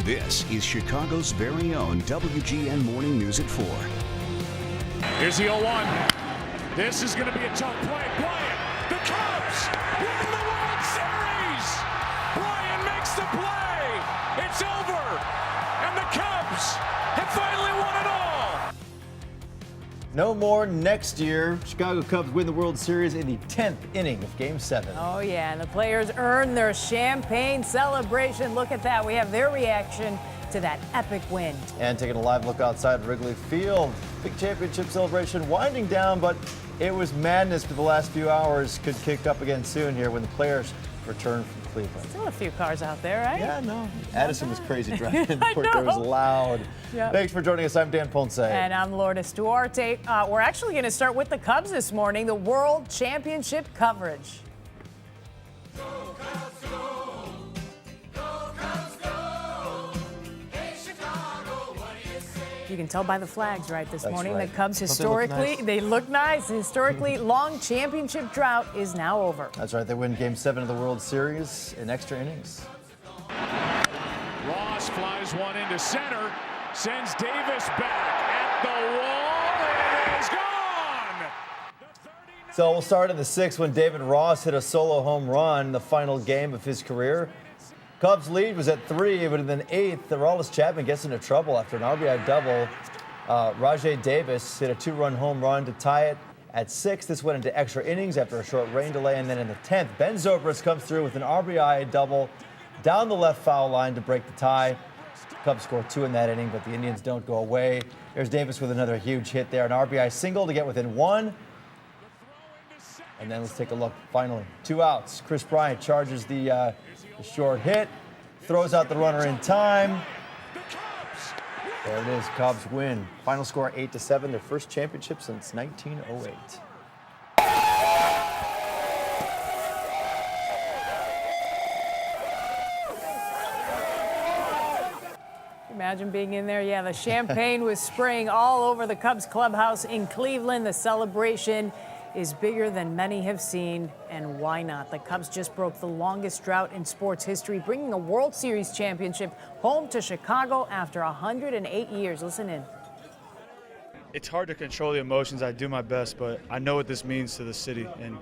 This is Chicago's very own WGN Morning News at 4. Here's the 0-1. This is going to be a tough play. Bryant, the Cubs win the World Series. Bryant makes the play. It's over. And the Cubs have finally won it all. No more next year. Chicago Cubs win the World Series in the 10th inning of Game 7. Oh, yeah, and the players earn their champagne celebration. Look at that. We have their reaction to that epic win. And taking a live look outside Wrigley Field. Big championship celebration winding down, but it was madness for the last few hours. Could kick up again soon here when the players return from Cleveland. Still a few cars out there, right? Yeah, no. Addison was crazy driving in. I It was know. loud. Yep. Thanks for joining us. I'm Dan Ponce. And I'm Lourdes Duarte. We're actually going to start with the Cubs this morning, the World Championship coverage. You can tell by the flags right this morning. right. The Cubs Don't historically, they look nice. Historically long championship drought is now over. That's right. They win Game 7 of the World Series in extra innings. Ross flies one into center, sends Davis back at the wall, and it is gone. So we'll start in the 6th when David Ross hit a solo home run, the final game of his career. Cubs lead was at 3, but in the 8th, Aroldis Chapman gets into trouble after an RBI double. Rajay Davis hit a 2-run home run to tie it at 6. This went into extra innings after a short rain delay, and then in the 10th, Ben Zobrist comes through with an RBI double down the left foul line to break the tie. Cubs score 2 in that inning, but the Indians don't go away. There's Davis with another huge hit there, an RBI single to get within 1. And then let's take a look. Finally, 2 outs. Chris Bryant charges the short hit, throws out the runner in time. There it is. Cubs win. Final score 8-7. Their first championship since 1908. Imagine being in there. Yeah, the champagne was spraying all over the Cubs clubhouse in Cleveland. The celebration is bigger than many have seen, and why not? The Cubs just broke the longest drought in sports history, bringing a World Series championship home to Chicago after 108 years. Listen in. It's hard to control the emotions. I do my best, but I know what this means to the city and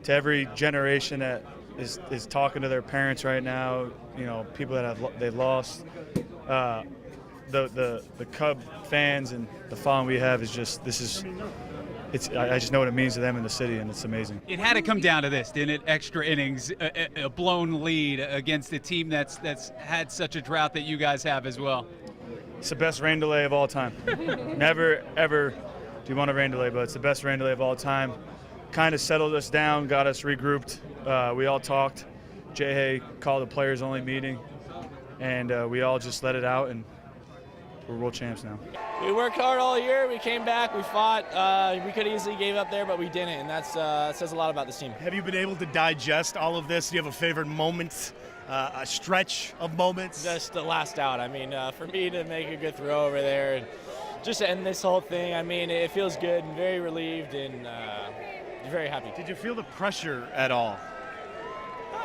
to every generation that is talking to their parents right now. You know, people that they've lost. The Cub fans and the following we have is just I just know what it means to them in the city, and it's amazing. It had to come down to this, didn't it? Extra innings, a blown lead against a team that's had such a drought that you guys have as well. It's the best rain delay of all time. Never, ever do you want a rain delay, but it's the best rain delay of all time. Kind of settled us down, got us regrouped. We all talked. Jay Hay called a players-only meeting, and we all just let it out, and we're world champs now. We worked hard all year. We came back. We fought. We could have easily gave up there, but we didn't, and that says a lot about this team. Have you been able to digest all of this? Do you have a favorite moment, a stretch of moments? Just the last out. I mean, for me to make a good throw over there and just to end this whole thing, I mean, it feels good and very relieved and very happy. Did you feel the pressure at all?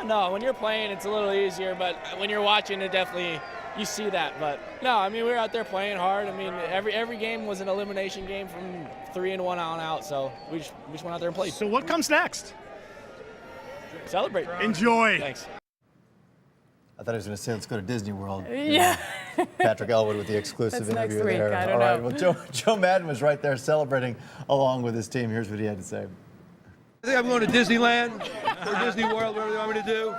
No, when you're playing, it's a little easier, but when you're watching, it definitely – you see that. But no, I mean, we were out there playing hard. I mean, every game was an elimination game from 3 and 1 on out, so we just went out there and played. So what comes next? Celebrate. Enjoy. Thanks. I thought he was going to say, let's go to Disney World. Yeah. Patrick Elwood with the exclusive That's interview next week. there. I don't All right. know. Well, Joe Madden was right there celebrating along with his team. Here's what he had to say. I think I'm going to Disneyland or Disney World, whatever you want me to do.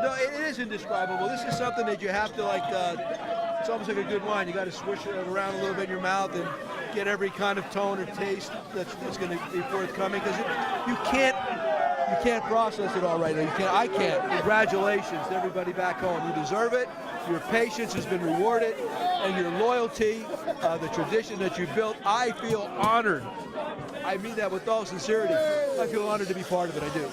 No, it is indescribable. This is something that you have to it's almost like a good wine. You got to swish it around a little bit in your mouth and get every kind of tone or taste that's going to be forthcoming, because you can't process it all right now. I can't. Congratulations to everybody back home. You deserve it. Your patience has been rewarded, and your loyalty, the tradition that you built. I feel honored. I mean that with all sincerity. I feel honored to be part of it. I do.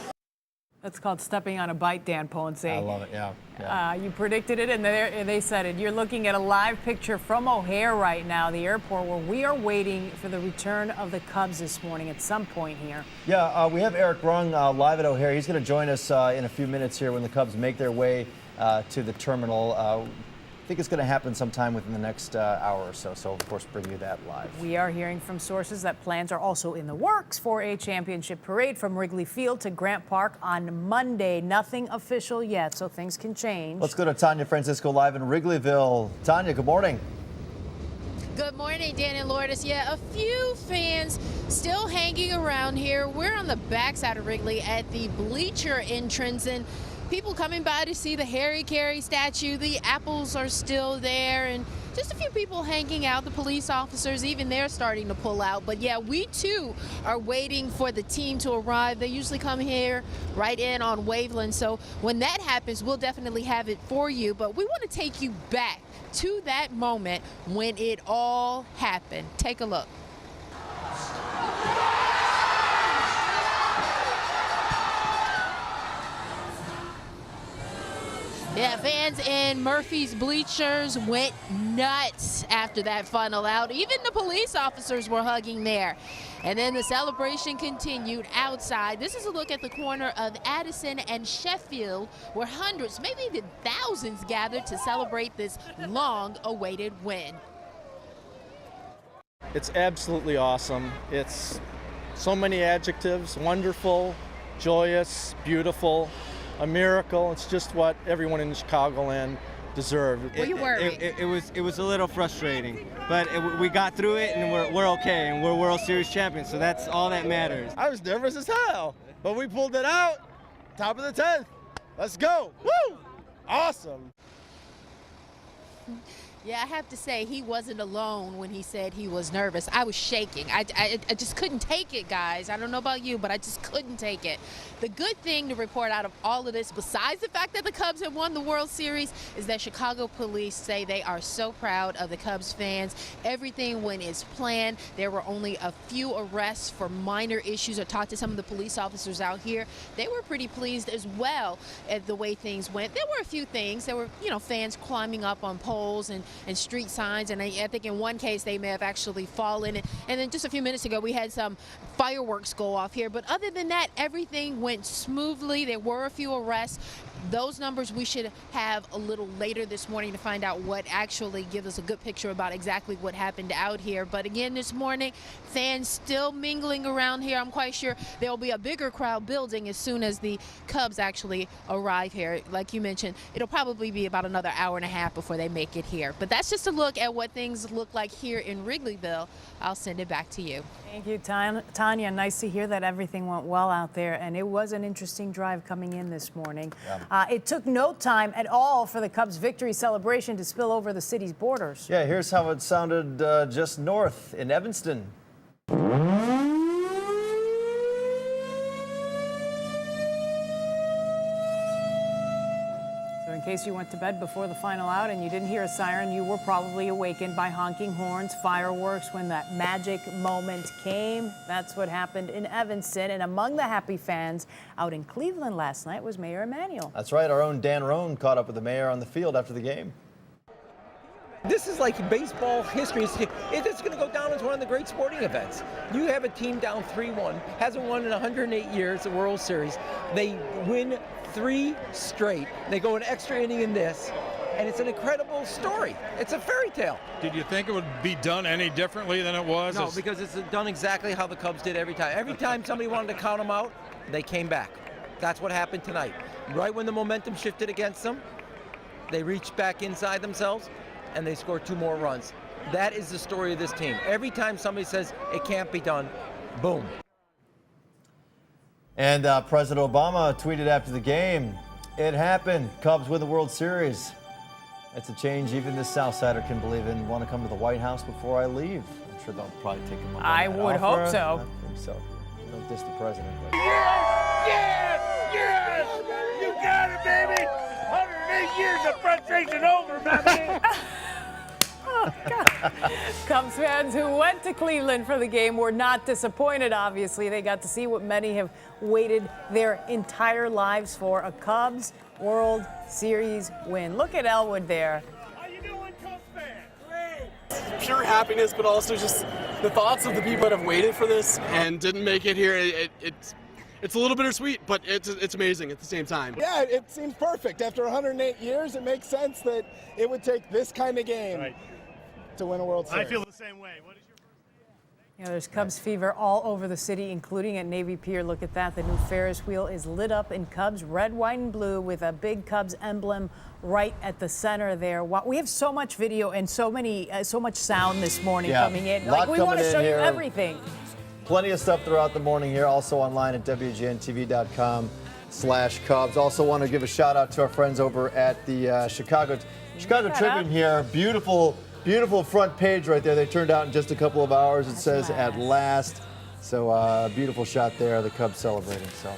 That's called stepping on a bite, Dan Ponce. I love it, yeah. You predicted it, and they said it. You're looking at a live picture from O'Hare right now, the airport, where we are waiting for the return of the Cubs this morning at some point here. Yeah, we have Eric Rung live at O'Hare. He's going to join us in a few minutes here when the Cubs make their way to the terminal. I think it's going to happen sometime within the next hour or so. So, of course, bring you that live. We are hearing from sources that plans are also in the works for a championship parade from Wrigley Field to Grant Park on Monday. Nothing official yet, so things can change. Let's go to Tanya Francisco live in Wrigleyville. Tanya, good morning. Good morning, Dan and Lourdes. Yeah, a few fans still hanging around here. We're on the backside of Wrigley at the bleacher entrance, and people coming by to see the Harry Carey statue. The apples are still there, and just a few people hanging out. The police officers, even they're starting to pull out. But yeah, we too are waiting for the team to arrive. They usually come here right in on Waveland. So when that happens, we'll definitely have it for you. But we want to take you back to that moment when it all happened. Take a look. Yeah, fans in Murphy's bleachers went nuts after that funnel out. Even the police officers were hugging there. And then the celebration continued outside. This is a look at the corner of Addison and Sheffield, where hundreds, maybe even thousands, gathered to celebrate this long-awaited win. It's absolutely awesome. It's so many adjectives: wonderful, joyous, beautiful, a miracle. It's just what everyone in Chicagoland deserved. Were you worried? It was a little frustrating, but we got through it, and we're okay, and we're World Series champions, so that's all that matters. I was nervous as hell, but we pulled it out. Top of the 10th. Let's go. Woo! Awesome. Yeah, I have to say, he wasn't alone when he said he was nervous. I was shaking. I just couldn't take it, guys. I don't know about you, but I just couldn't take it. The good thing to report out of all of this, besides the fact that the Cubs have won the World Series, is that Chicago police say they are so proud of the Cubs fans. Everything went as planned. There were only a few arrests for minor issues. I talked to some of the police officers out here. They were pretty pleased as well at the way things went. There were a few things. There were, fans climbing up on poles and street signs, and I think in one case they may have actually fallen. And then just a few minutes ago we had some fireworks go off here, but other than that, everything went smoothly. There were a few arrests. Those numbers we should have a little later this morning to find out what actually gives us a good picture about exactly what happened out here. But again, this morning, fans still mingling around here. I'm quite sure there will be a bigger crowd building as soon as the Cubs actually arrive here. Like you mentioned, it'll probably be about another hour and a half before they make it here. But that's just a look at what things look like here in Wrigleyville. I'll send it back to you. Thank you, Tanya. Nice to hear that everything went well out there, and it was an interesting drive coming in this morning. Yeah. It took no time at all for the Cubs' victory celebration to spill over the city's borders. Yeah, here's how it sounded just north in Evanston. In case you went to bed before the final out and you didn't hear a siren, you were probably awakened by honking horns, fireworks when that magic moment came. That's what happened in Evanston. And among the happy fans out in Cleveland last night was Mayor Emanuel. That's right. Our own Dan Roan caught up with the mayor on the field after the game. This is like baseball history. It's going to go down as one of the great sporting events. You have a team down 3-1, hasn't won in 108 years the World Series. They win 3 straight. They go an extra inning in this, and it's an incredible story. It's a fairy tale. Did you think it would be done any differently than it was? No, because it's done exactly how the Cubs did every time. Every time somebody wanted to count them out, they came back. That's what happened tonight. Right when the momentum shifted against them, they reached back inside themselves, and they scored 2 more runs. That is the story of this team. Every time somebody says it can't be done, boom. And President Obama tweeted after the game, "It happened. Cubs win the World Series. It's a change even this Southsider can believe in. Want to come to the White House before I leave?" I'm sure they'll probably take him up on I that would offer. hope so. I think so. Don't diss the president. But. Yes! You got it, baby! 108 years of frustration over, baby! Oh, God. Cubs fans who went to Cleveland for the game were not disappointed, obviously. They got to see what many have waited their entire lives for, a Cubs World Series win. Look at Elwood there. How you doing, Cubs fan? Great! Pure happiness, but also just the thoughts of the people that have waited for this and didn't make it here. it's a little bittersweet, but it's amazing at the same time. Yeah, it seems perfect. After 108 years, it makes sense that it would take this kind of game to win a World Series. I feel the same way. What is your There's Cubs fever all over the city, including at Navy Pier. Look at that. The new Ferris wheel is lit up in Cubs red, white, and blue with a big Cubs emblem right at the center there. We have so much video and so much sound this morning coming in. Lot We want to coming show in you here. everything. Plenty of stuff throughout the morning here, also online at WGNTV.com/Cubs. Also want to give a shout out to our friends over at the Chicago Tribune here. Beautiful front page right there. They turned out in just a couple of hours. It says "At last." So beautiful shot there. The Cubs celebrating. So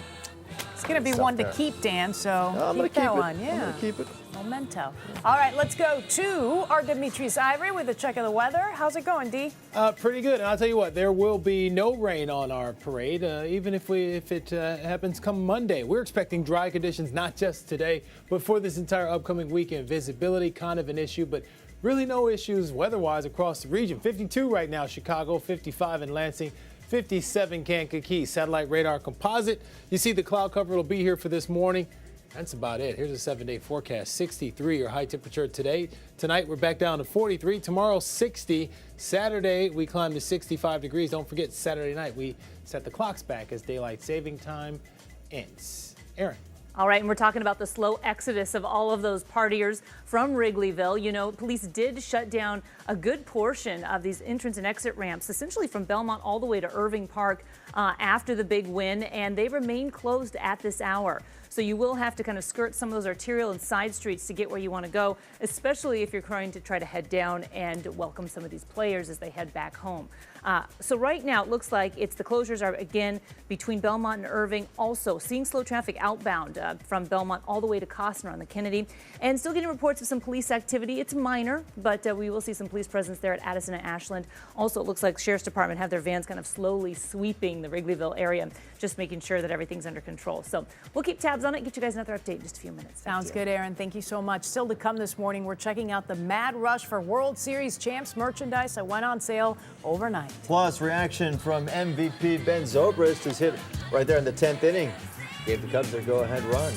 it's going to be one to keep, Dan. So I'm going to keep that keep it. one. Yeah. I'm going to keep it. Memento. All right, let's go to our Demetrius Ivory with a check of the weather. How's it going, D? Pretty good. And I'll tell you what, there will be no rain on our parade, even if it happens come Monday. We're expecting dry conditions, not just today, but for this entire upcoming weekend. Visibility kind of an issue, but really no issues weather-wise across the region. 52 right now, Chicago, 55 in Lansing, 57 Kankakee. Satellite radar composite. You see the cloud cover will be here for this morning. That's about it. Here's a 7-day forecast. 63 your high temperature today. Tonight we're back down to 43. Tomorrow 60. Saturday we climb to 65 degrees. Don't forget Saturday night we set the clocks back as daylight saving time ends. Aaron. All right, and we're talking about the slow exodus of all of those partiers from Wrigleyville. You know, police did shut down a good portion of these entrance and exit ramps, essentially from Belmont all the way to Irving Park after the big win, and they remain closed at this hour. So you will have to kind of skirt some of those arterial and side streets to get where you want to go, especially if you're trying to try to head down and welcome some of these players as they head back home. So right now it looks like the closures are again between Belmont and Irving. Also seeing slow traffic outbound from Belmont all the way to Costner on the Kennedy, and still getting reports of some police activity. It's minor, but we will see some police presence there at Addison and Ashland. Also, it looks like Sheriff's Department have their vans kind of slowly sweeping the Wrigleyville area, just making sure that everything's under control. So we'll keep tabs on it, get you guys another update in just a few minutes. Sounds good, Aaron. Thank you so much. Still to come this morning, we're checking out the mad rush for World Series champs merchandise that went on sale overnight. Plus, reaction from MVP Ben Zobrist, who's hit right there in the 10th inning. Gave the Cubs their go-ahead run.